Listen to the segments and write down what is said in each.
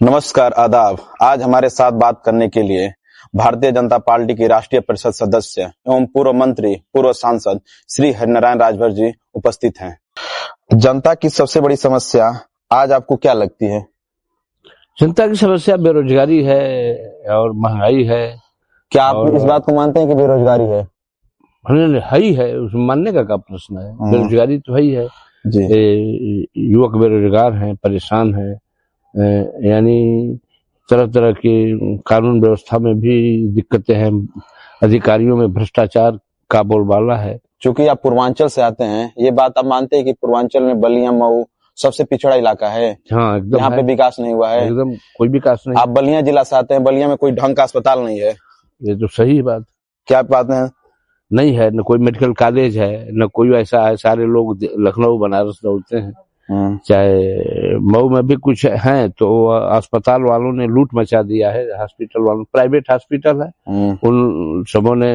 नमस्कार, आदाब। आज हमारे साथ बात करने के लिए भारतीय जनता पार्टी की राष्ट्रीय परिषद सदस्य एवं पूर्व मंत्री, पूर्व सांसद श्री हरिनारायण राजभर जी उपस्थित हैं। जनता की सबसे बड़ी समस्या आज आपको क्या लगती है? जनता की समस्या बेरोजगारी है और महंगाई है। क्या आप इस बात को मानते हैं कि बेरोजगारी है? है ही है, उसमें मानने का क्या प्रश्न है। बेरोजगारी तो है ही है जी। युवक बेरोजगार हैं, परेशान हैं, यानी तरह तरह की कानून व्यवस्था में भी दिक्कतें हैं, अधिकारियों में भ्रष्टाचार का बोलबाला है। चूंकि आप पूर्वांचल से आते हैं, ये बात आप मानते हैं कि पूर्वांचल में बलिया, मऊ सबसे पिछड़ा इलाका है? हाँ, एकदम। यहाँ पे विकास नहीं हुआ है, एकदम कोई विकास नहीं। आप बलिया जिला से आते हैं, बलिया में कोई ढंग का अस्पताल नहीं है। ये तो सही बात। क्या बात है? नहीं है, न कोई मेडिकल कॉलेज है, न कोई ऐसा है। सारे लोग लखनऊ बनारस दौड़ते हैं, चाहे मऊ में भी कुछ है तो अस्पताल वालों ने लूट मचा दिया है। हॉस्पिटल वालों, प्राइवेट हॉस्पिटल है, उन सबों ने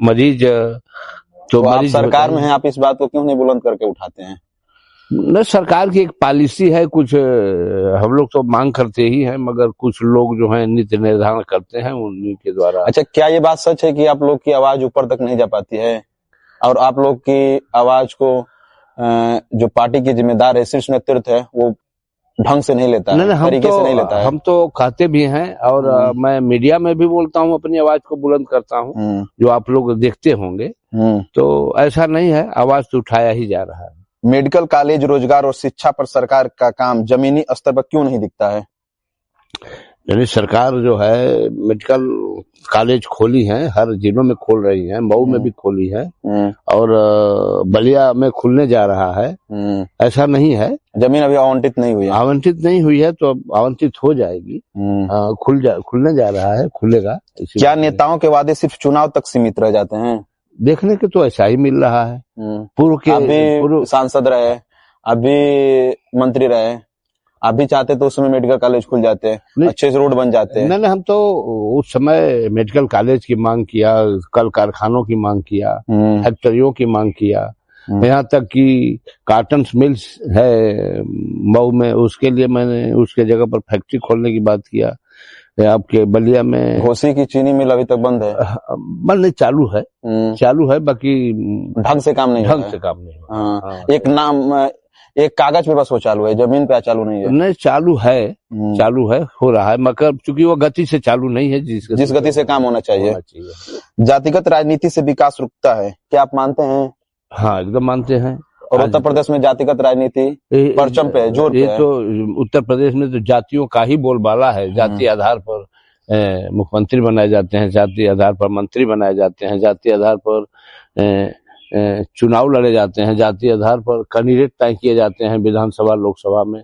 मरीज तो आप सरकार में हैं, आप इस बात को क्यों नहीं बुलंद करके उठाते हैं? न, सरकार की एक पॉलिसी है, कुछ हम लोग तो मांग करते ही हैं, मगर कुछ लोग जो है नीति निर्धारण करते हैं उन्हीं के द्वारा। अच्छा, क्या ये बात सच है कि आप लोग की आवाज ऊपर तक नहीं जा पाती है और आप लोग की आवाज को जो पार्टी के जिम्मेदार है, शीर्ष नेतृत्व है, वो ढंग से नहीं लेता है, तरीके से नहीं लेता है? हम तो कहते भी हैं और मैं मीडिया में भी बोलता हूँ, अपनी आवाज को बुलंद करता हूँ, जो आप लोग देखते होंगे। तो ऐसा नहीं है, आवाज तो उठाया ही जा रहा है। मेडिकल कॉलेज, रोजगार और शिक्षा पर सरकार का काम जमीनी स्तर पर क्यों नहीं दिखता है? यानी सरकार जो है मेडिकल कॉलेज खोली है, हर जिलों में खोल रही है, मऊ में भी खोली है और बलिया में खुलने जा रहा है। ऐसा नहीं है, जमीन अभी आवंटित नहीं हुई है। आवंटित नहीं हुई है तो अब आवंटित हो जाएगी। खुलने जा रहा है, खुलेगा। क्या नेताओं के वादे सिर्फ चुनाव तक सीमित रह जाते हैं? देखने के तो ऐसा ही मिल रहा है। पूर्व सांसद रहे, अभी मंत्री रहे, अभी चाहते तो उस समय मेडिकल कॉलेज खुल जाते, अच्छे से रोड बन जाते। नहीं, हम तो उस समय मेडिकल कॉलेज की मांग किया, कल कारखानों की मांग किया, फैक्ट्रियों की मांग किया, यहाँ तक कि कार्टन मिल्स है मऊ में, उसके लिए मैंने उसके जगह पर फैक्ट्री खोलने की बात किया। आपके बलिया में घोसी की चीनी मिल अभी तक बंद है। बंद नहीं, चालू है, बाकी ढंग से काम नहीं हुआ। एक नाम, एक कागज पे बस वो चालू है, जमीन पे चालू नहीं है। नहीं, चालू है, हो रहा है, मगर चूंकि वो गति से चालू नहीं है जिस गति से काम होना चाहिए। जातिगत राजनीति से विकास रुकता है, क्या आप मानते हैं? हाँ, एकदम मानते हैं। और उत्तर प्रदेश में जातिगत राजनीति परचम पे है, जोर पे है। तो उत्तर प्रदेश में तो जातियों का ही बोलबाला है। जाति आधार पर मुख्यमंत्री बनाए जाते हैं, जाति आधार पर मंत्री बनाए जाते हैं, जाति आधार पर चुनाव लड़े जाते हैं, जाति आधार पर कैंडिडेट तय किए जाते हैं विधानसभा, लोकसभा में।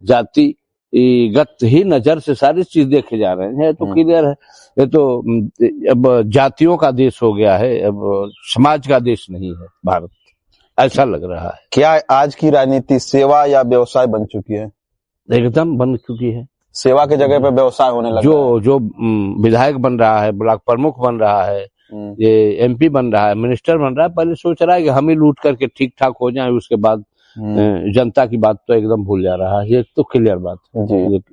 जातिगत ही नजर से सारी चीज देखे जा रहे हैं, तो क्लियर है। ये तो अब जातियों का देश हो गया है, अब समाज का देश नहीं है भारत, ऐसा लग रहा है। क्या आज की राजनीति सेवा या व्यवसाय बन चुकी है? एकदम बन चुकी है। सेवा के जगह पे व्यवसाय होने लगा। जो विधायक बन रहा है, ब्लॉक प्रमुख बन रहा है, ये एमपी बन रहा है, मिनिस्टर बन रहा है, पहले सोच रहा है कि हम ही लूट करके ठीक ठाक हो जाएं, उसके बाद जनता की बात तो एकदम भूल जा रहा है। ये तो क्लियर बात है,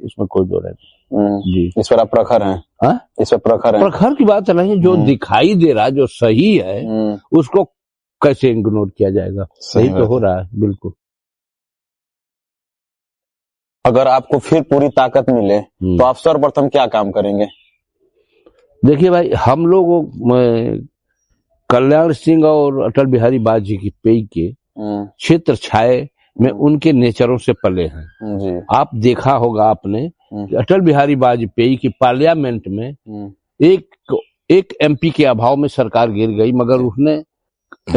इसमें कोई दो नहीं जी। इस पर आप प्रखर हैं? इस पर प्रखर की बात नहीं, जो दिखाई दे रहा है, जो सही है, उसको कैसे इग्नोर किया जाएगा? सही तो हो रहा है, बिल्कुल। अगर आपको फिर पूरी ताकत मिले तो आप सर्वप्रथम क्या काम करेंगे? देखिए भाई, हम लोग कल्याण सिंह और अटल बिहारी वाजपेयी की पेई के क्षेत्र छाये में उनके नेचरों से पले हैं जी। आप देखा होगा आपने, अटल बिहारी वाजपेयी की पार्लियामेंट में एक एमपी के अभाव में सरकार गिर गई, मगर उसने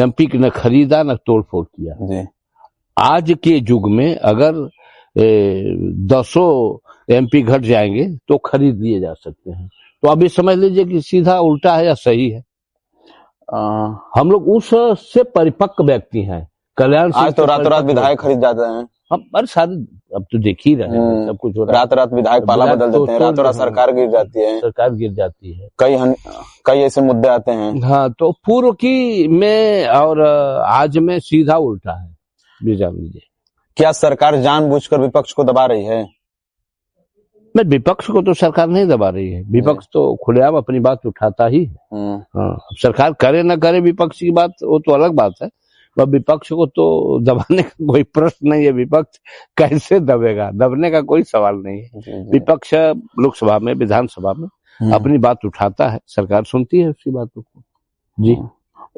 एमपी न खरीदा न तोड़ फोड़ किया जी। आज के युग में अगर 10 एमपी घट जाएंगे तो खरीद लिए जा सकते हैं। तो अब ये समझ लीजिए कि सीधा उल्टा है या सही है। हम लोग उससे परिपक्व व्यक्ति हैं। कल्याण आज तो रात रात विधायक खरीद जाते हैं। हम अरे सारे अब तो देख ही रहे हैं, सब कुछ हो रहा है। रात रात विधायक पाला बदल देते हैं, रात रात सरकार गिर जाती है, कई ऐसे मुद्दे आते हैं। हाँ, तो पूर्व की में और आज में सीधा उल्टा है, जान लीजिए। क्या सरकार जानबूझकर विपक्ष को दबा रही है? मैं विपक्ष को तो सरकार नहीं दबा रही है, विपक्ष तो खुलेआम अपनी बात उठाता ही है। हाँ, सरकार करे ना करे विपक्ष की बात वो तो अलग बात है, वह विपक्ष को तो दबाने का कोई प्रश्न नहीं है। विपक्ष कैसे दबेगा, दबने का कोई सवाल नहीं है। विपक्ष लोकसभा में, विधानसभा में अपनी बात उठाता है, सरकार सुनती है उसकी बातों को। जी।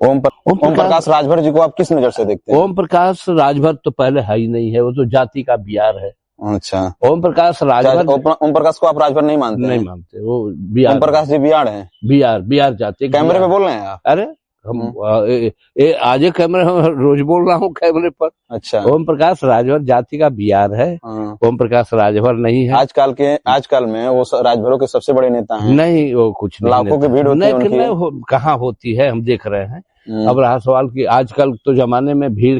ओम प्रकाश राजभर जी को आप किस नजर से देखते हैं? ओम प्रकाश राजभर तो पहले है ही नहीं है, वो तो जाति का बियार है। अच्छा। ओम प्रकाश राजभर, ओम प्रकाश को आप राजभर नहीं मानते? नहीं मानते, वो बियार। ओम प्रकाश जी बियार हैं? बियार जाति। कैमरे पे बोल रहे हैं आप? अरे हम आज कैमरे रोज बोल रहा हूँ कैमरे पर। अच्छा। ओम प्रकाश राजभर जाति का बियार है। ओम प्रकाश राजभर नहीं है। आजकल में वो राजभरों के सबसे बड़े नेता हैं। नहीं, वो कुछ नहीं, लाखों की भीड़ होती है उनकी। कहाँ होती है, हम देख रहे हैं। अब रहा सवाल कि आजकल तो जमाने में भीड़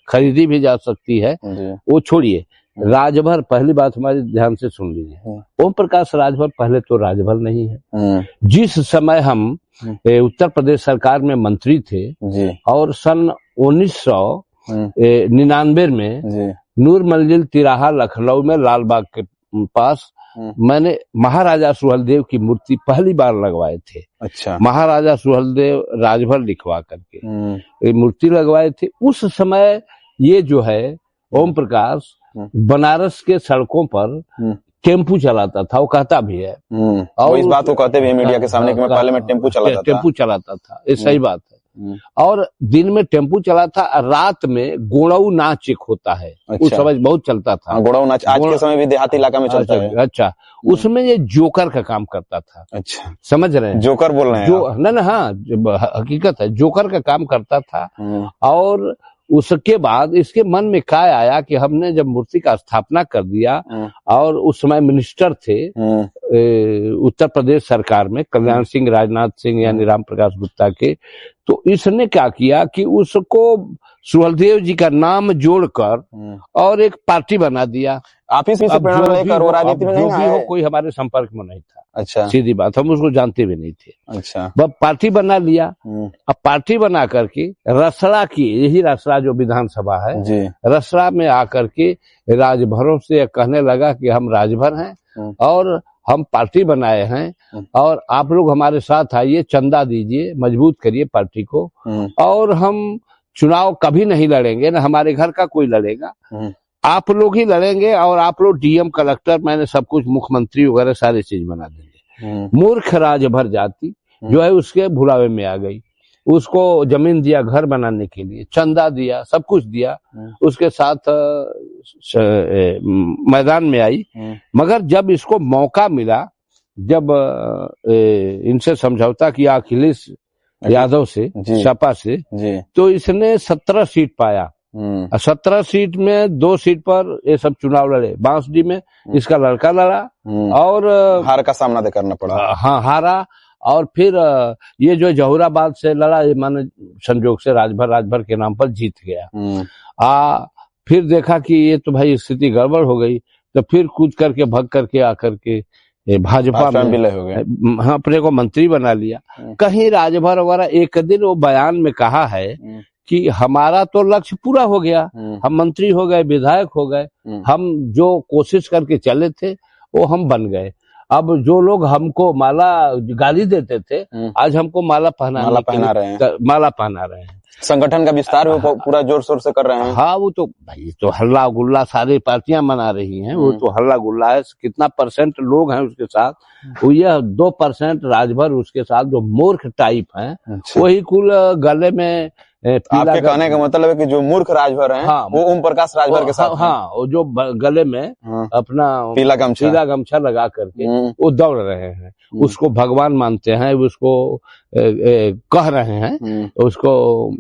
खरीदी भी जा सकती है, वो छोड़िए। राजभर, पहली बात हमारी ध्यान से सुन लीजिए, ओम प्रकाश राजभर पहले तो राजभर नहीं है। जिस समय हम उत्तर प्रदेश सरकार में मंत्री थे और सन 1999 में नूर मंजिल तिराहा लखनऊ में लालबाग के पास मैंने महाराजा सुहेलदेव की मूर्ति पहली बार लगवाए थे। अच्छा। महाराजा सुहेलदेव राजभर लिखवा करके मूर्ति लगवाए थे। उस समय ये जो है ओम प्रकाश बनारस के सड़कों पर टेम्पू चलाता था, वो कहता भी है। और इस बात को कहते भी है मीडिया के सामने कि मैं पहले में टेम्पू चलाता था, ये सही बात है। और दिन में टेम्पू चलाता, रात में गोड़ऊ नाच एक होता है। अच्छा। उस समय बहुत चलता था गोड़ऊ नाच, आज के समय भी देहाती इलाका में चलता है। अच्छा, उसमें ये जोकर का काम करता था। अच्छा, समझ रहे हैं? जोकर बोल रहे हैं? ना, हाँ, हकीकत है, जोकर का काम करता था। और उसके बाद इसके मन में क्या आया कि हमने जब मूर्ति का स्थापना कर दिया, और उस समय मिनिस्टर थे उत्तर प्रदेश सरकार में कल्याण सिंह राजनाथ सिंह यानी राम प्रकाश गुप्ता के, तो इसने क्या किया कि उसको सुहेलदेव जी का नाम जोड़कर और एक पार्टी बना दिया। आप ही से प्रेरणा लेकर वो राजनीति में नहीं आए? कोई हमारे संपर्क में नहीं था। अच्छा। सीधी बात, हम उसको जानते भी नहीं थे। अच्छा। वह पार्टी बना लिया। अब पार्टी बना करके रसड़ा की, यही रसड़ा जो विधानसभा है जी, रसड़ा में आकर के राजभरों से कहने लगा कि हम राजभर हैं और हम पार्टी बनाए हैं और आप लोग हमारे साथ आइए, चंदा दीजिए, मजबूत करिए पार्टी को, और हम चुनाव कभी नहीं लड़ेंगे, ना हमारे घर का कोई लड़ेगा, आप लोग ही लड़ेंगे और आप लोग डीएम, कलेक्टर, मैंने सब कुछ, मुख्यमंत्री वगैरह सारी चीज बना देंगे। मूर्ख राजभर जाति जो है उसके भुलावे में आ गई। उसको जमीन दिया घर बनाने के लिए, चंदा दिया, सब कुछ दिया, उसके साथ मैदान में आई। मगर जब इसको मौका मिला, जब इनसे समझौता किया अखिलेश यादव से, सपा से, तो इसने 17 सीट पाया। 17 सीट में 2 सीट पर ये सब चुनाव लड़े। बांसडी में इसका लड़का लड़ा और हार का सामना करना पड़ा। हाँ, हारा। और फिर ये जो जहुराबाद से लड़ा, ये मान संजोग से राजभर के नाम पर जीत गया। फिर देखा कि ये तो भाई स्थिति गड़बड़ हो गई, तो फिर कूद करके भग करके आकर के भाजपा में विलय हो गए। हाँ, अपने को मंत्री बना लिया। कहीं राजभर वगैरह एक दिन वो बयान में कहा है कि हमारा तो लक्ष्य पूरा हो गया, हम मंत्री हो गए, विधायक हो गए, हम जो कोशिश करके चले थे वो हम बन गए। अब जो लोग हमको माला गाली देते थे, आज हमको माला पहना रहे हैं। संगठन का विस्तार वो पूरा जोर शोर से कर रहे हैं। हाँ, वो तो भाई तो हल्ला गुल्ला सारी पार्टियां मना रही हैं, वो तो हल्ला गुल्ला है। कितना % लोग हैं उसके साथ, वो यह 2% राजभर उसके साथ जो मूर्ख टाइप हैं। अच्छा। वही कुल गले में आपके कहने का मतलब है कि जो मूर्ख राजभर हैं, हाँ, वो ओम प्रकाश राजभर के साथ, हाँ, वो जो गले में अपना पीला गमछा लगा करके वो दौड़ रहे हैं, उसको भगवान मानते हैं, उसको कह रहे हैं, उसको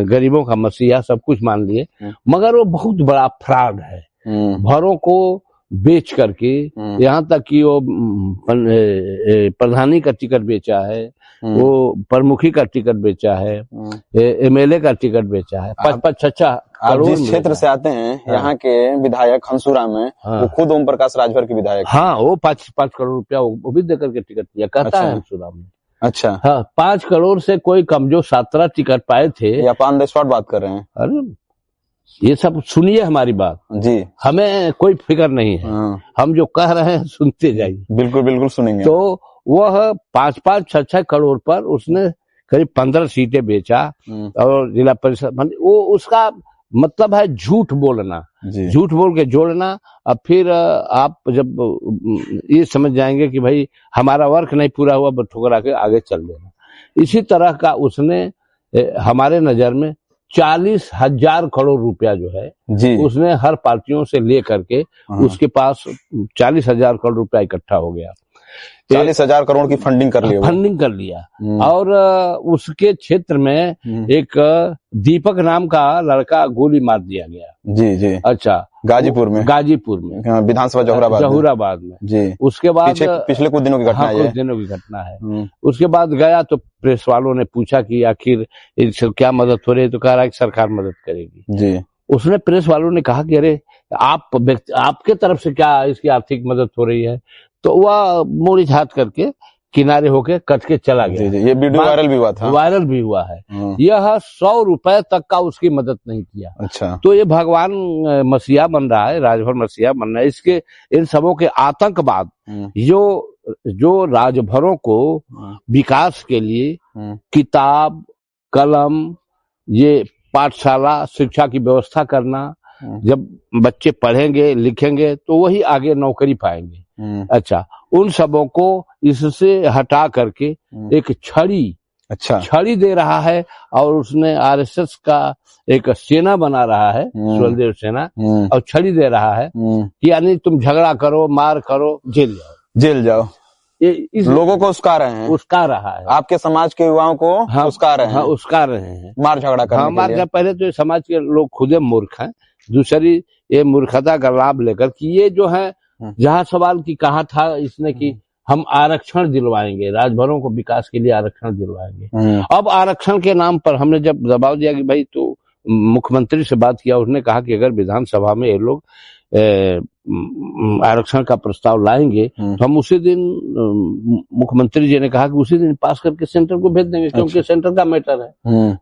गरीबों का मसीहा सब कुछ मान लिए। मगर वो बहुत बड़ा फ्रॉड है। भरों को बेच करके, यहाँ तक कि वो प्रधानी का टिकट बेचा है, वो प्रमुखी का टिकट बेचा है, MLA का टिकट बेचा है। 5-6 आप जिस क्षेत्र से आते हैं, यहाँ के विधायक हंसुरा में, वो खुद ओम प्रकाश राजभर के विधायक। हाँ, वो 5 करोड़ रुपया वो भी देकर के टिकट दिया, कहता है हंसुरा में। अच्छा। हाँ, 5 करोड़ से कोई कम, जो 17 टिकट पाए थे। या ऑन द स्पॉट बात कर रहे हैं? अरे ये सब सुनिए हमारी बात जी, हमें कोई फिक्र नहीं है। हम जो कह रहे हैं सुनते जाइए। बिल्कुल बिल्कुल सुनेंगे। तो वह 5-5, 6-6 करोड़ पर उसने करीब 15 सीटें बेचा और जिला परिषद वो उसका मतलब है झूठ बोलना, झूठ बोल के जोड़ना। अब फिर आप जब ये समझ जाएंगे कि भाई हमारा वर्क नहीं पूरा हुआ, ठुकरा के आगे चल देना। इसी तरह का उसने हमारे नजर में 40,000 करोड़ रुपया जो है जी, उसने हर पार्टियों से ले करके उसके पास 40,000 करोड़ रुपया इकट्ठा हो गया। 40,000 करोड़ की फंडिंग कर लिया और उसके क्षेत्र में एक दीपक नाम का लड़का गोली मार दिया गया। जी जी। अच्छा, गाजीपुर में विधानसभा जहूराबाद में जी। उसके बाद पिछले कुछ दिनों की घटना है। उसके बाद गया तो प्रेस वालों ने पूछा कि आखिर इससे क्या मदद हो रही है, तो कह रहा है कि सरकार मदद करेगी जी। उसने प्रेस वालों ने कहा कि अरे आपके तरफ से क्या इसकी आर्थिक मदद हो रही है, तो वह मोड़ी हाथ करके किनारे होके कट के चला गया। जी, ये वीडियो वायरल भी हुआ है। यह 100 रुपए तक का उसकी मदद नहीं किया। अच्छा, तो ये भगवान मसीहा बन रहा है, राजभर मसीहा बन रहा है। इसके इन सबों के आतंकवाद जो राजभरों को विकास के लिए किताब कलम, ये पाठशाला शिक्षा की व्यवस्था करना, जब बच्चे पढ़ेंगे लिखेंगे तो वही आगे नौकरी पाएंगे। अच्छा, उन सबों को इससे हटा करके एक छड़ी दे रहा है और उसने आरएसएस का एक सेना बना रहा है, स्वदेव सेना, और छड़ी दे रहा है कि यानी तुम झगड़ा करो, मार करो, जेल जाओ। इस लोगों को उस्का रहा है, आपके समाज के युवाओं को उस्का रहे हैं मार झगड़ा करने के लिए। पहले तो समाज के लोग खुद मूर्ख हैं, दूसरी ये मूर्खता का लाभ लेकर कि ये जो है, जहाँ सवाल की कहा था इसने कि हम आरक्षण दिलवाएंगे, राजभरों को विकास के लिए आरक्षण दिलवाएंगे। अब आरक्षण के नाम पर हमने जब दबाव दिया कि भाई, तो मुख्यमंत्री से बात किया, उसने कहा कि अगर विधानसभा में ये लोग आरक्षण का प्रस्ताव लाएंगे तो हम उसी दिन, मुख्यमंत्री जी ने कहा कि उसी दिन पास करके सेंटर को भेज देंगे, क्योंकि सेंटर का मैटर है।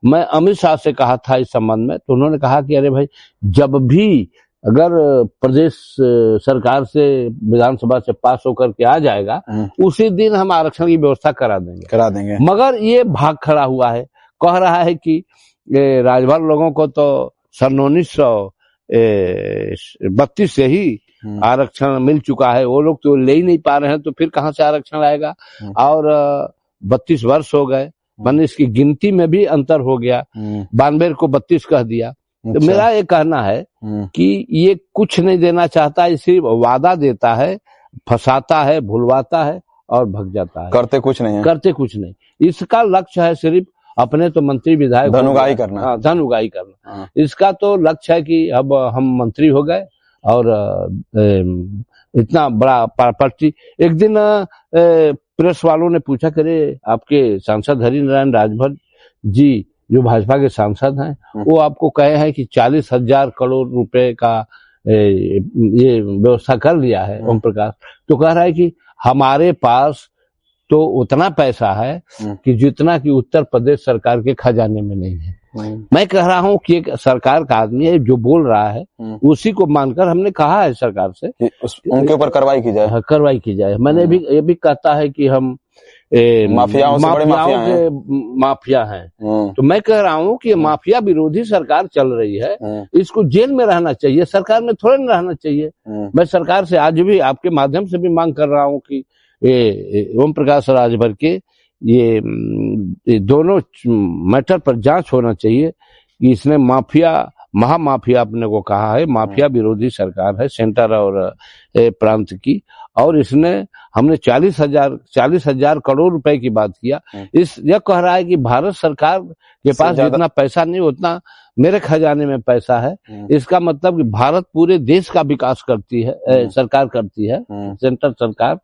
मैं अमित शाह से कहा था इस संबंध में, तो उन्होंने कहा कि अरे भाई, जब भी अगर प्रदेश सरकार से विधानसभा से पास होकर के आ जाएगा, उसी दिन हम आरक्षण की व्यवस्था करा देंगे। मगर ये भाग खड़ा हुआ है, कह रहा है कि राजभर लोगों को तो सन 1932 से ही आरक्षण मिल चुका है, वो लोग तो ले ही नहीं पा रहे हैं, तो फिर कहाँ से आरक्षण आएगा। और 32 वर्ष हो गए, मैंने इसकी गिनती में भी अंतर हो गया, 92 को 32 कह दिया। तो मेरा ये कहना है कि ये कुछ नहीं देना चाहता, सिर्फ वादा देता है, फंसाता है, भुलवाता है और भग जाता है। करते कुछ नहीं। इसका लक्ष्य है सिर्फ अपने तो मंत्री विधायक धनुगाई करना। इसका तो लक्ष्य है कि अब हम मंत्री हो गए और इतना बड़ा प्रॉपर्टी। एक दिन प्रेस वालों ने पूछा, करे आपके सांसद हरिनारायण राजभर जी जो भाजपा के सांसद हैं, वो आपको कहे हैं कि 40,000 करोड़ रुपए का ये व्यवस्था कर लिया है ओम प्रकाश। तो कह रहा है कि हमारे पास तो उतना पैसा है कि जितना कि उत्तर प्रदेश सरकार के खजाने में नहीं है। मैं कह रहा हूं कि एक सरकार का आदमी है, जो बोल रहा है उसी को मानकर हमने कहा है सरकार से उनके ऊपर कार्रवाई की जाए। मैंने भी ये भी कहता है कि हम माफियाओं के माफिया हैं। तो मैं कह रहा हूं कि माफिया विरोधी सरकार चल रही है, इसको जेल में रहना चाहिए, सरकार में थोड़े न रहना चाहिए। मैं सरकार से आज भी आपके माध्यम से भी मांग कर रहा हूं कि ओम प्रकाश राजभर के ये दोनों मैटर पर जांच होना चाहिए कि इसने महामाफिया अपने को कहा है, माफिया विरोधी सरकार है सेंटर और प्रांत की, और इसने हमने 40,000 करोड़ रुपए की बात किया। यह कह रहा है कि भारत सरकार के पास जितना पैसा नहीं उतना मेरे खजाने में पैसा है। इसका मतलब कि भारत पूरे देश का विकास करती है, सरकार करती है, सेंटर सरकार।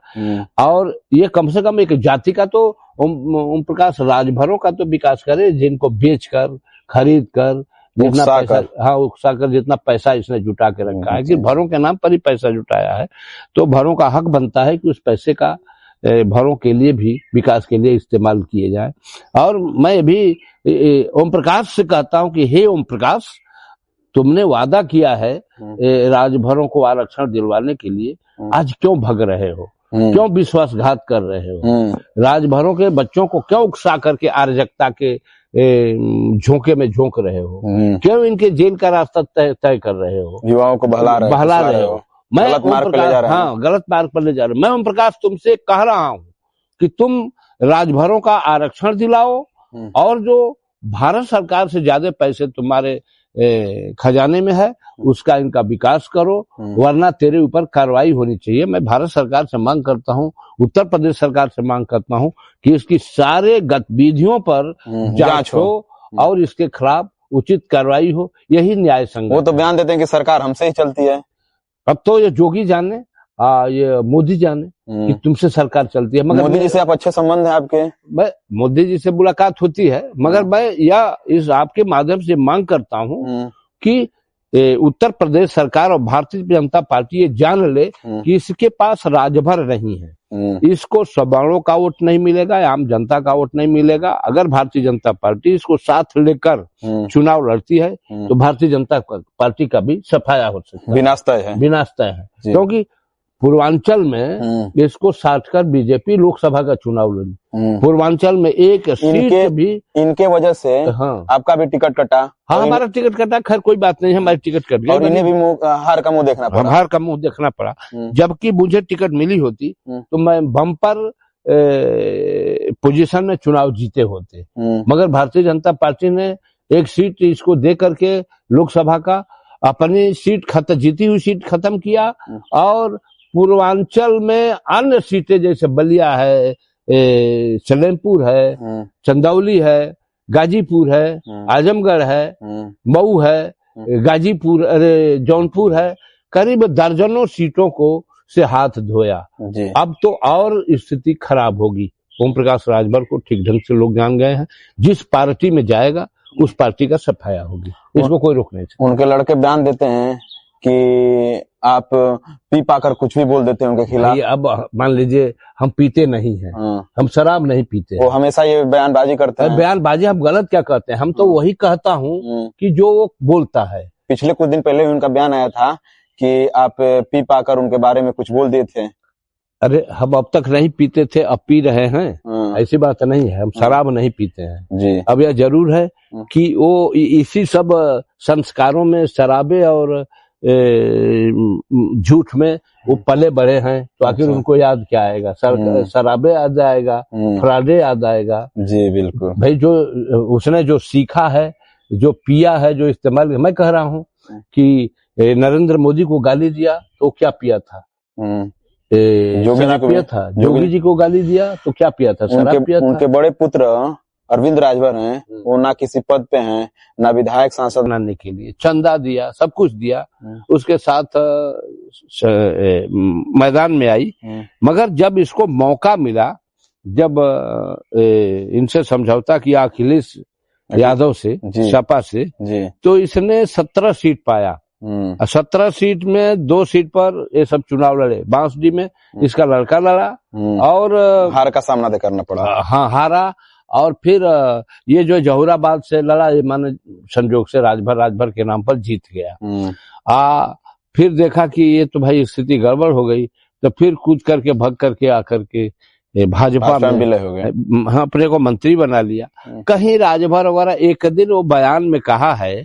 और ये कम से कम एक जाति का तो ओम प्रकाश राजभरों का तो विकास करे, जिनको बेचकर खरीद कर जितना पैसा उकसाकर जितना पैसा इसने जुटा के रखा है, कि भरों के नाम पर ही पैसा जुटाया है, तो भरों का हक बनता है कि उस पैसे का भरों के लिए भी विकास के लिए इस्तेमाल किए जाए। और मैं भी ओम प्रकाश से कहता हूं कि हे ओम प्रकाश, तुमने वादा किया है राजभरों को आरक्षण दिलवाने के लिए, आज क्यों भग रहे हो, क्यों विश्वासघात कर रहे हो, राजभरों के बच्चों को क्यों उकसा करके अराजकता के झोंके में झोंक रहे हो, क्यों इनके जेल का रास्ता तय कर रहे हो, युवाओं को बहला रहे हो, मैं गलत मार्ग पर ले जा रहे हैं। हाँ, गलत मार्ग पर ले जा रहे हैं। मैं ओम प्रकाश तुमसे कह रहा हूं कि तुम राजभरों का आरक्षण दिलाओ और जो भारत सरकार से ज्यादा पैसे तुम्हारे खजाने में है उसका इनका विकास करो, वरना तेरे ऊपर कार्रवाई होनी चाहिए। मैं भारत सरकार से मांग करता हूं, उत्तर प्रदेश सरकार से मांग करता हूं कि इसकी सारे गतिविधियों पर जांच हो और इसके खिलाफ उचित कार्रवाई हो। यही न्याय संगत। वो तो बयान देते हैं कि सरकार हमसे ही चलती है। अब तो ये जोगी जाने, ये मोदी जाने कि तुमसे सरकार चलती है। मगर मोदी जी से आप अच्छे संबंध है आपके? मैं मोदी जी से मुलाकात होती है, मगर मैं इस आपके माध्यम से मांग करता हूं कि उत्तर प्रदेश सरकार और भारतीय जनता पार्टी ये जान ले कि इसके पास राजभर नहीं है, इसको सवर्णों का वोट नहीं मिलेगा, आम जनता का वोट नहीं मिलेगा। अगर भारतीय जनता पार्टी इसको साथ लेकर चुनाव लड़ती है तो भारतीय जनता पार्टी का भी सफाया हो सकता है, विनाश तय है। क्योंकि पूर्वांचल में इसको साधकर बीजेपी लोकसभा का चुनाव लड़ी, पूर्वांचल में एक सीट भी इनके वजह से आपका भी टिकट कटा। हाँ, हमारा टिकट कटा, खैर कोई बात नहीं, हमारी टिकट कट गई और इन्हें भी हार का मुंह देखना पड़ा। जबकि मुझे टिकट मिली होती तो मैं बम्पर पोजीशन में चुनाव जीते होते, मगर भारतीय जनता पार्टी ने एक सीट इसको दे करके लोकसभा का अपनी सीट जीती हुई सीट खत्म किया और पूर्वांचल में अन्य सीटें जैसे बलिया है, सलेमपुर है, चंदौली है, गाजीपुर है, आजमगढ़ है, मऊ है, गाजीपुर जौनपुर है, करीब दर्जनों सीटों को से हाथ धोया। अब तो और स्थिति खराब होगी। ओम प्रकाश राजभर को ठीक ढंग से लोग जान गए हैं, जिस पार्टी में जाएगा उस पार्टी का सफाया होगी, इसको कोई रोक नहीं सकता। उनके लड़के बयान देते हैं कि आप पी पाकर कुछ भी बोल देते हैं उनके खिलाफ। अब मान लीजिए हम पीते नहीं हैं, हम शराब नहीं पीते, वो हमेशा ये बयानबाजी करते हैं। बयानबाजी हम गलत क्या कहते हैं, हम तो वही कहता हूँ कि जो वो बोलता है। पिछले कुछ दिन पहले उनका बयान आया था कि आप पी पाकर उनके बारे में कुछ बोल दिए थे। अरे हम अब तक नहीं पीते थे, अब पी रहे हैं, ऐसी बात नहीं है। हम शराब नहीं पीते हैं जी। अब यह जरूर है कि वो इसी सब संस्कारों में शराबे और झूठ में वो पले बड़े हैं, तो आखिर उनको याद क्या आएगा? शराबे याद आएगा, फ्राडे याद आएगा। जी बिल्कुल भाई, जो उसने जो सीखा है, जो पिया है, जो इस्तेमाल, मैं कह रहा हूँ कि नरेंद्र मोदी को गाली दिया तो क्या पिया था? जोगी जी को गाली दिया तो क्या पिया था? शराब पिया था। उनके बड़े पुत्र अरविंद राजभर हैं, वो ना किसी पद पे हैं, ना विधायक सांसद बनाने के लिए चंदा दिया, सब कुछ दिया, उसके साथ मैदान में आई। मगर जब इसको मौका मिला, जब इनसे समझौता किया अखिलेश यादव से, सपा से, तो इसने 17 सीट पाया। 17 सीट में 2 सीट पर ये सब चुनाव लड़े। बांसडी में इसका लड़का लड़ा और हार का सामना करना पड़ा। हाँ, हारा। और फिर ये जो जहुराबाद से लड़ा, ये माने संजोग से राजभर के नाम पर जीत गया। फिर देखा कि ये तो भाई स्थिति गड़बड़ हो गई, तो फिर कूद करके भग करके आकर के भाजपा में विलय हो गए। हाँ, अपने को मंत्री बना लिया। कहीं राजभर वगैरह एक दिन वो बयान में कहा है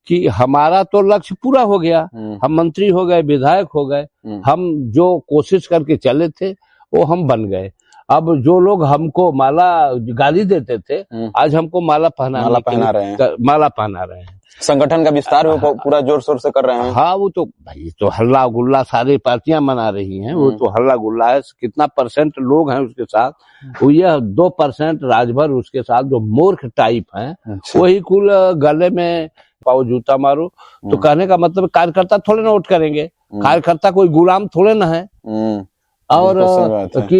कि हमारा तो लक्ष्य पूरा हो गया, हम मंत्री हो गए, विधायक हो गए, हम जो कोशिश करके चले थे वो हम बन गए। अब जो लोग हमको माला गाली देते थे, आज हमको माला पहना रहे हैं। संगठन का विस्तार वो पूरा जोर शोर से कर रहे हैं। हाँ, वो तो भाई तो हल्ला गुल्ला सारी पार्टियां मना रही हैं, वो तो हल्ला गुल्ला है। कितना % लोग हैं उसके साथ, वो यह 2% राजभर उसके साथ जो मूर्ख टाइप हैं, वही कुल गले में पाओ जूता मारो। तो कहने का मतलब कार्यकर्ता थोड़े ना वोट करेंगे, कार्यकर्ता कोई गुलाम थोड़े ना है और कि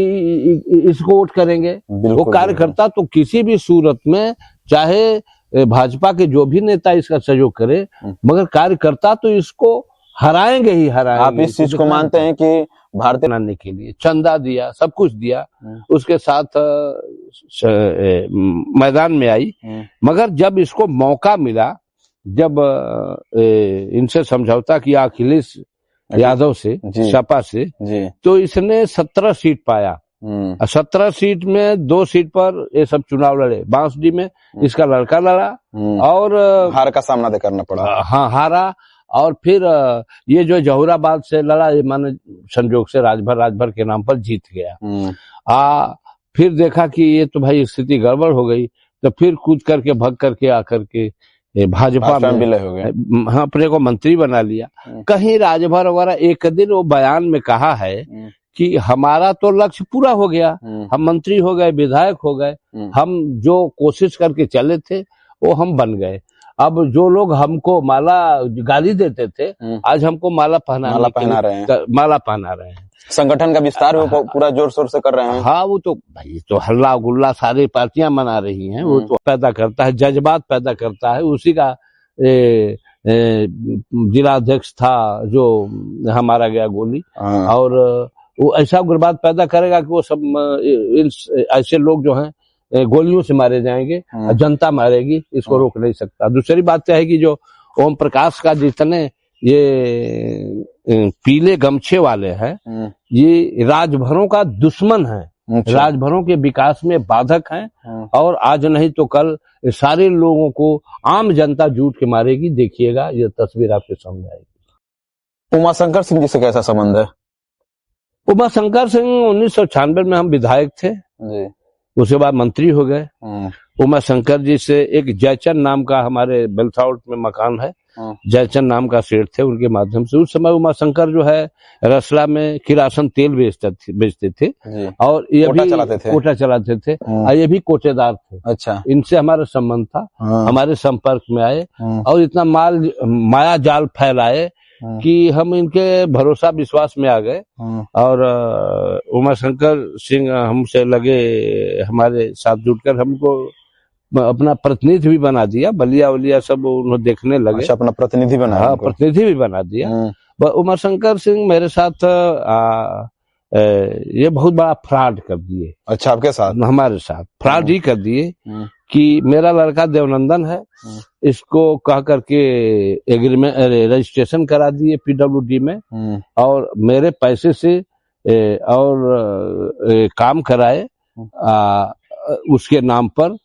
इसको वोट करेंगे। वो कार्यकर्ता तो किसी भी सूरत में, चाहे भाजपा के जो भी नेता इसका सहयोग करे, मगर कार्यकर्ता तो इसको हराएंगे ही हराएंगे। आप इस चीज को मानते हैं कि भारतीय बनाने के लिए चंदा दिया, सब कुछ दिया, उसके साथ मैदान में आई। मगर जब इसको मौका मिला, जब इनसे समझौता किया अखिलेश यादव से, सपा से, तो इसने 17 सीट पाया। 17 सीट में 2 सीट पर ये सब चुनाव लड़े। बांसडी में इसका लड़का लड़ा और हार का सामना करना पड़ा। हाँ, हारा। और फिर ये जो जहुराबाद से लड़ा, ये माने संजोग से राजभर के नाम पर जीत गया। फिर देखा कि ये तो भाई स्थिति गड़बड़ हो गई, तो फिर कूद करके भग करके आकर के भाजपा में विलय हो गया। हाँ, अपने को मंत्री बना लिया। कहीं राजभर वगैरह एक दिन वो बयान में कहा है कि हमारा तो लक्ष्य पूरा हो गया, हम मंत्री हो गए, विधायक हो गए, हम जो कोशिश करके चले थे वो हम बन गए। अब जो लोग हमको माला गाली देते थे, आज हमको माला पहना रहे हैं। संगठन का विस्तार वो पूरा जोर शोर से कर रहे हैं। हाँ, वो तो भाई तो हल्ला गुल्ला सारी पार्टियां मना रही हैं। वो तो पैदा करता है, जज्बात पैदा करता है। उसी का जिलाध्यक्ष था जो हमारा गया गोली, और वो ऐसा उग्रवाद पैदा करेगा कि वो सब ऐसे लोग जो हैं गोलियों से मारे जाएंगे, जनता मारेगी, इसको रोक नहीं सकता। दूसरी बात है कि जो ओम प्रकाश का जितने ये पीले गमछे वाले हैं, ये राजभरों का दुश्मन है, राजभरों के विकास में बाधक हैं, और आज नहीं तो कल सारे लोगों को आम जनता जूट के मारेगी। देखिएगा, ये तस्वीर आपके सामने आएगी। उमाशंकर सिंह जी से कैसा संबंध है? उमाशंकर सिंह 1996 में हम विधायक थे जी। उसके बाद मंत्री हो गए। उमाशंकर जी से एक जयचंद नाम का, हमारे बेलथाउट में मकान है, जयचंद नाम का सेठ थे, उनके माध्यम से उस समय उमाशंकर जो है रसला में किरासन तेल बेचते थे और ये भी कोटा चलाते थे और ये भी कोटेदार थे। अच्छा, इनसे हमारा संबंध था। हमारे संपर्क में आए और इतना माया जाल फैलाए कि हम इनके भरोसा विश्वास में आ गए। और उमाशंकर सिंह हमसे लगे, हमारे साथ जुटकर हमको अपना प्रतिनिधि भी बना दिया। बलिया वलिया सब उन्होंने देखने लगे। अच्छा, अपना प्रतिनिधि बना? हाँ, प्रतिनिधि भी बना दिया। उमाशंकर सिंह मेरे साथ ये बहुत बड़ा फ्रॉड कर दिए। अच्छा, आपके साथ? हमारे साथ फ्रॉड ही कर दिए कि मेरा लड़का देवनंदन है, इसको कह करके एग्रीमेंट रजिस्ट्रेशन करा दिए पीडब्ल्यूडी में, और मेरे पैसे से और काम कराए उसके नाम पर।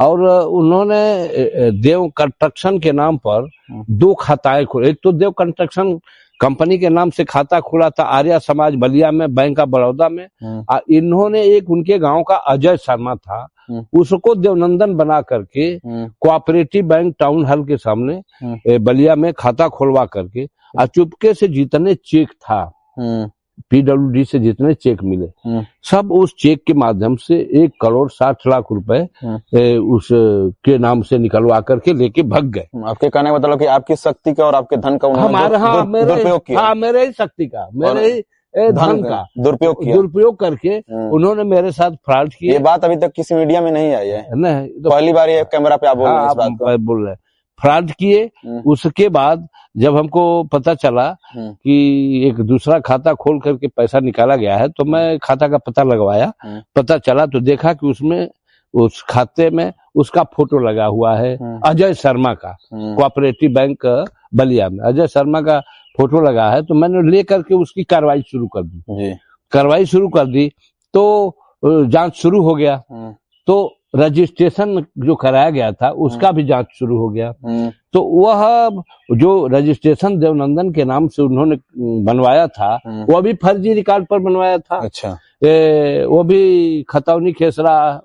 और उन्होंने देव कंस्ट्रक्शन के नाम पर 2 खाताएं खोले। एक तो देव कंस्ट्रक्शन कंपनी के नाम से खाता खुला था आर्या समाज बलिया में, बैंक ऑफ बड़ौदा में। इन्होंने एक उनके गांव का अजय शर्मा था, उसको देवनंदन बना करके कोऑपरेटिव बैंक टाउन हॉल के सामने बलिया में खाता खोलवा करके, और चुपके से जितने चेक था पीडब्ल्यूडी से जितने चेक मिले, सब उस चेक के माध्यम से 1,60,00,000 रुपए उस के नाम से निकलवा करके लेके भग गए। आपके कहने का मतलब कि आपकी शक्ति का और आपके धन का दुरुपयोग किया। हाँ, मेरे ही शक्ति का, मेरे ही धन का दुरुपयोग करके उन्होंने मेरे साथ फ्रॉड किया। ये बात अभी तक किसी मीडिया में नहीं आई है। नहीं, तो पहली बार ये कैमरा पे आप बोल रहे हैं इस बात को? बोल रहे हैं फ्रॉड किए। उसके बाद जब हमको पता चला कि एक दूसरा खाता खोल करके पैसा निकाला गया है, तो मैं खाता का पता लगवाया। पता चला तो देखा कि उसमें, उस खाते में उसका फोटो लगा हुआ है, अजय शर्मा का, कोऑपरेटिव बैंक बलिया में अजय शर्मा का फोटो लगा है। तो मैंने ले करके उसकी कार्रवाई शुरू कर दी। तो जांच शुरू हो गया। तो रजिस्ट्रेशन जो कराया गया था उसका भी जांच शुरू हो गया। तो वह जो रजिस्ट्रेशन देवनंदन के नाम से उन्होंने बनवाया था, वो भी फर्जी रिकॉर्ड पर बनवाया था। अच्छा, वो भी खतौनी खेसरा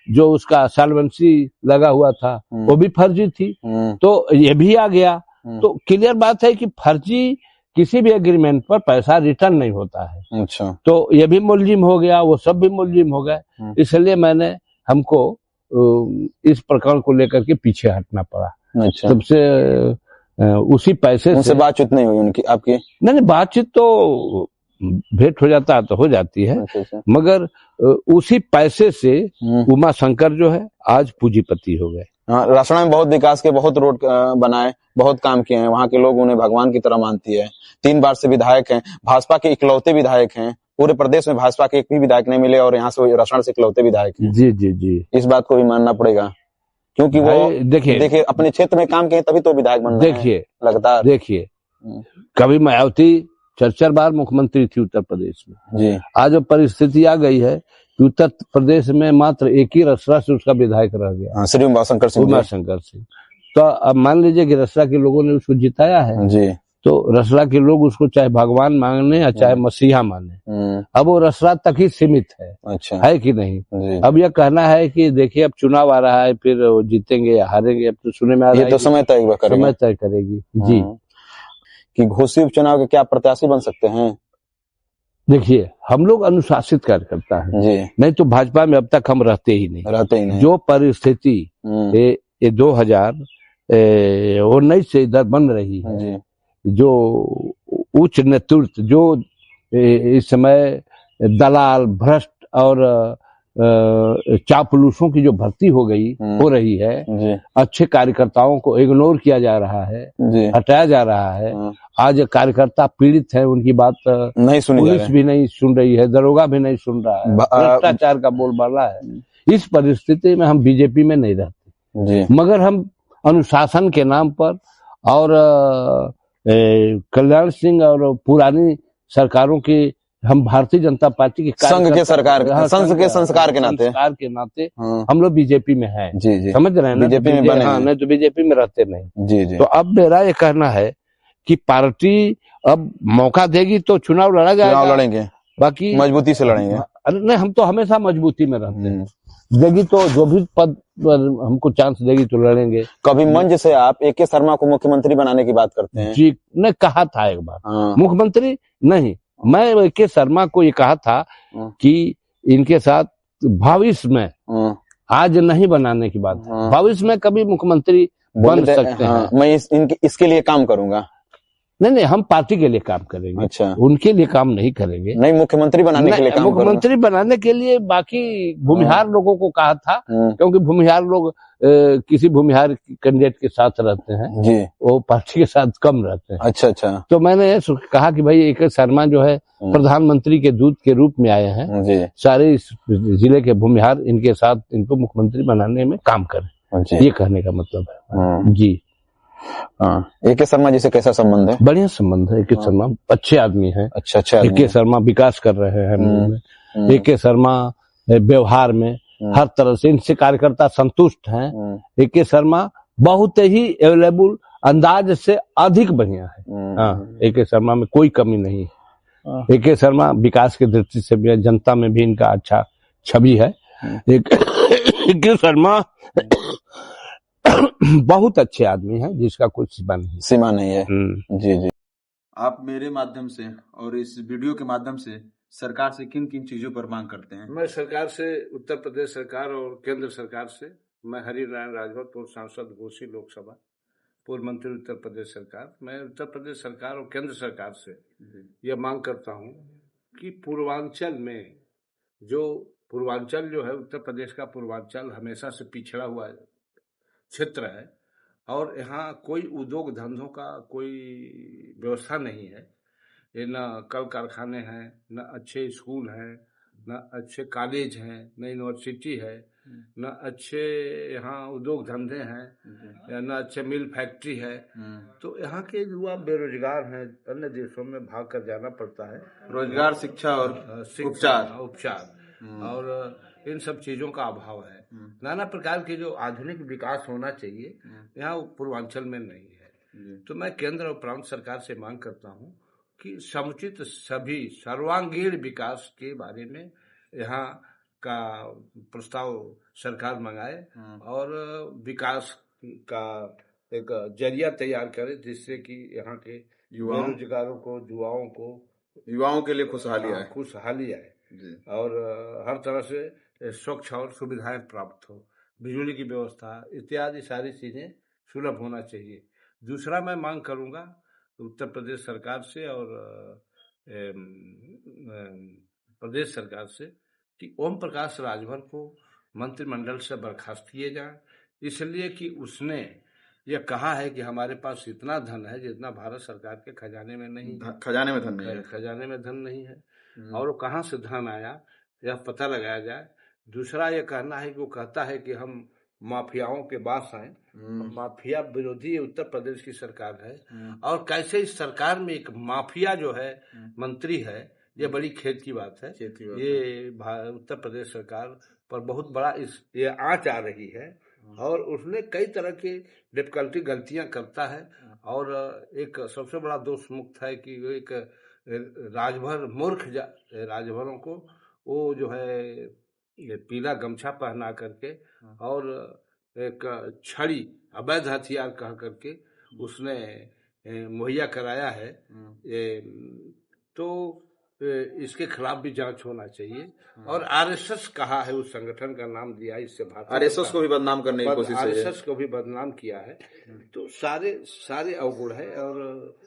जो उसका सॉल्वेंसी लगा हुआ था वो भी फर्जी थी। तो ये भी आ गया। तो क्लियर बात है कि फर्जी किसी भी एग्रीमेंट पर पैसा रिटर्न नहीं होता है। अच्छा, तो ये भी मुलजिम हो गया, वो सब भी मुलजिम हो गए। इसलिए हमको इस प्रकरण को लेकर के पीछे हटना पड़ा। अच्छा, सबसे उसी पैसे से बातचीत नहीं हुई उनकी आपकी? नहीं, बातचीत तो भेंट हो जाता है तो हो जाती है। अच्छा। मगर उसी पैसे से उमाशंकर जो है आज पूंजीपति हो गए। रसना में बहुत विकास के, बहुत रोड बनाए, बहुत काम किए हैं। वहाँ के लोग उन्हें भगवान की तरह मानती है। 3 बार से विधायक हैं, भाजपा के इकलौते विधायक हैं। पूरे प्रदेश में भाजपा के एक भी विधायक नहीं मिले और यहाँ से रसना से इकलौते विधायक हैं। जी। इस बात को भी मानना पड़ेगा। क्योंकि वो भाई देखिए अपने क्षेत्र में काम किए तभी तो विधायक बन रहे हैं लगातार। देखिए कभी मायावती 4 बार मुख्यमंत्री थी उत्तर प्रदेश में जी। आज वो परिस्थिति आ गई है कि उत्तर प्रदेश में मात्र एक ही रसरा से उसका विधायक रह गया, श्री उमाशंकर सिंह। तो अब मान लीजिए कि रसरा के लोगों ने उसको जिताया है जी। तो रसरा के लोग उसको चाहे भगवान माने या चाहे मसीहा माने, अब वो रसरा तक ही सीमित है। अच्छा। है कि नहीं? अब यह कहना है कि देखिए अब चुनाव आ रहा है, फिर जीतेंगे या हारेंगे, अब तो सुने में आ रहा है ये तो समय तय करेगी जी कि घोषित उपचुनाव के क्या प्रत्याशी बन सकते हैं। देखिए हम लोग अनुशासित कार्यकर्ता हैं जी। नहीं तो भाजपा में अब तक हम रहते ही नहीं। जो परिस्थिति ये 2019 से इधर बन रही है जी। जो उच्च नेतृत्व जो इस समय दलाल भ्रष्ट और चापलूसों की जो भर्ती हो रही है, अच्छे कार्यकर्ताओं को इग्नोर किया जा रहा है, हटाया जा रहा है। आज कार्यकर्ता पीड़ित है, उनकी बात नहीं सुनी, पुलिस भी नहीं सुन रही है, दरोगा भी नहीं सुन रहा है, भ्रष्टाचार का बोलबाला है। इस परिस्थिति में हम बीजेपी में नहीं रहते, मगर हम अनुशासन के नाम पर और कल्याण सिंह और पुरानी सरकारों की, हम भारतीय जनता पार्टी की संघ के संस्कार के नाते हम लोग बीजेपी में हैं जी। समझ रहे हैं ना? बीजेपी में बने नहीं तो बीजेपी में रहते नहीं जी। तो अब मेरा ये कहना है कि पार्टी अब मौका देगी तो चुनाव लड़ा जाएगा, लड़ेंगे, बाकी मजबूती से लड़ेंगे। अरे नहीं, हम तो हमेशा मजबूती में रहते हैं, देगी तो जो भी पद हमको चांस देगी तो लड़ेंगे। कभी मंच से आप AK शर्मा को मुख्यमंत्री बनाने की बात करते हैं जी? ने कहा था एक बार, मुख्यमंत्री नहीं, मैं AK शर्मा को ये कहा था कि इनके साथ भविष्य में, आज नहीं बनाने की बात है, भविष्य में कभी मुख्यमंत्री बन सकते हैं। मैं इसके लिए काम करूंगा। नहीं, हम पार्टी के लिए काम करेंगे। अच्छा। उनके लिए काम नहीं करेंगे। नहीं, मुख्यमंत्री बनाने के लिए काम मुख्यमंत्री बनाने के लिए बाकी भूमिहार लोगों को कहा था, क्योंकि भूमिहार लोग किसी भूमिहार कैंडिडेट के साथ रहते हैं जी, वो पार्टी के साथ कम रहते हैं। अच्छा। तो मैंने कहा कि भाई AK शर्मा जो है प्रधानमंत्री के दूत के रूप में आए हैं जी, सारे इस जिले के भूमिहार इनके साथ इनको मुख्यमंत्री बनाने में काम करें, ये कहने का मतलब है जी। AK शर्मा जी से कैसा संबंध है? बढ़िया संबंध है। AK शर्मा अच्छे आदमी है। अच्छा। AK शर्मा विकास कर रहे हैं। AK शर्मा व्यवहार में हर तरह से इनसे कार्यकर्ता संतुष्ट हैं। AK शर्मा बहुत ही अवेलेबल, अंदाज से अधिक बढ़िया है। AK शर्मा में कोई कमी नहीं है। AK शर्मा विकास की दृष्टि से भी, जनता में भी इनका अच्छा छवि है। AK शर्मा बहुत अच्छे आदमी हैं, जिसका कुछ सीमा नहीं है जी। आप मेरे माध्यम से और इस वीडियो के माध्यम से सरकार से किन किन चीजों पर मांग करते हैं? मैं सरकार से, उत्तर प्रदेश सरकार और केंद्र सरकार से, मैं हरिनारायण राजभर, पूर्व सांसद घोसी लोकसभा, पूर्व मंत्री उत्तर प्रदेश सरकार, मैं उत्तर प्रदेश सरकार और केंद्र सरकार से यह मांग करता हूँ कि पूर्वांचल में पूर्वांचल जो है, उत्तर प्रदेश का पूर्वांचल हमेशा से पिछड़ा हुआ क्षेत्र है और यहाँ कोई उद्योग धंधों का कोई व्यवस्था नहीं है। ये न कल कारखाने हैं, न अच्छे स्कूल हैं, न अच्छे कॉलेज हैं, न यूनिवर्सिटी है, न अच्छे यहाँ उद्योग धंधे हैं, न अच्छे मिल फैक्ट्री है। तो यहाँ के युवा बेरोजगार हैं, अन्य देशों में भाग कर जाना पड़ता है। रोजगार, शिक्षा और उपचार और इन सब चीजों का अभाव है। नाना प्रकार के जो आधुनिक विकास होना चाहिए यहाँ पूर्वांचल में नहीं है। तो मैं केंद्र और प्रांत सरकार से मांग करता हूँ कि समुचित सभी सर्वांगीण विकास के बारे में यहाँ का प्रस्ताव सरकार मंगाए और विकास का एक जरिया तैयार करे, जिससे कि यहाँ के बेरोजगारों को, युवाओं के लिए खुशहाली आए और हर तरह से स्वच्छ और सुविधाएं प्राप्त हो, बिजली की व्यवस्था इत्यादि सारी चीजें सुलभ होना चाहिए। दूसरा मैं मांग करूंगा उत्तर प्रदेश सरकार से और प्रदेश सरकार से कि ओम प्रकाश राजभर को मंत्रिमंडल से बर्खास्त किए जाए, इसलिए कि उसने यह कहा है कि हमारे पास इतना धन है जितना भारत सरकार के खजाने में नहीं है। खजाने में धन नहीं है और वो कहाँ से धन आया यह पता लगाया जाए। दूसरा ये कहना है कि वो कहता है कि हम माफियाओं के बास हैं। माफिया विरोधी उत्तर प्रदेश की सरकार है, और कैसे इस सरकार में एक माफिया जो है मंत्री है, ये बड़ी खेद की बात है। ये उत्तर प्रदेश सरकार पर बहुत बड़ा ये आंच आ रही है, और उसने कई तरह की डिफिकल्टी गलतियां करता है। और एक सबसे बड़ा दोष मुक्त है कि वो एक राजभर मूर्ख राजभरों को वो जो है ये पीला गमछा पहना करके और एक छड़ी अवैध हथियार कह करके उसने मुहैया कराया है। तो इसके खिलाफ भी जांच होना चाहिए। और आरएसएस कहा है, उस संगठन का नाम दिया है, इससे आरएसएस को भी बदनाम करने की कोशिश है, आरएसएस को भी बदनाम किया है। तो सारे अवगुण है, और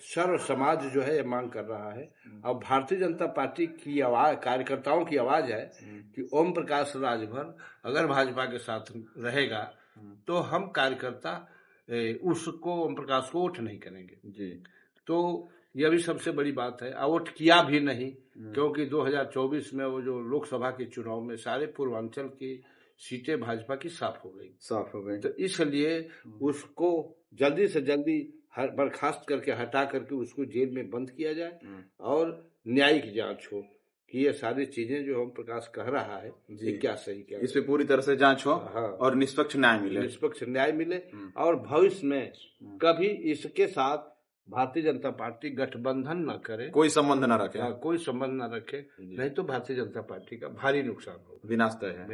सर्व समाज जो है ये मांग कर रहा है। और भारतीय जनता पार्टी की आवाज, कार्यकर्ताओं की आवाज है कि ओम प्रकाश राजभर अगर भाजपा के साथ रहेगा तो हम कार्यकर्ता उसको, ओम प्रकाश को वोट नहीं करेंगे जी। तो यह भी सबसे बड़ी बात है। वोट किया भी नहीं, क्योंकि 2024 में वो जो लोकसभा के चुनाव में सारे पूर्वांचल की सीटें भाजपा की साफ हो गई। तो इसलिए उसको जल्दी से जल्दी बर्खास्त करके हटा करके उसको जेल में बंद किया जाए, और न्यायिक जांच हो कि ये सारी चीजें जो ओम प्रकाश कह रहा है ये क्या सही, क्या इस पे पूरी तरह से जांच हो। हाँ। और निष्पक्ष न्याय मिले, और भविष्य में कभी इसके साथ भारतीय जनता पार्टी गठबंधन न करे, कोई संबंध न रखे। कोई संबंध न रखे, नहीं तो भारतीय जनता पार्टी का भारी नुकसान हो, विनाश तय है।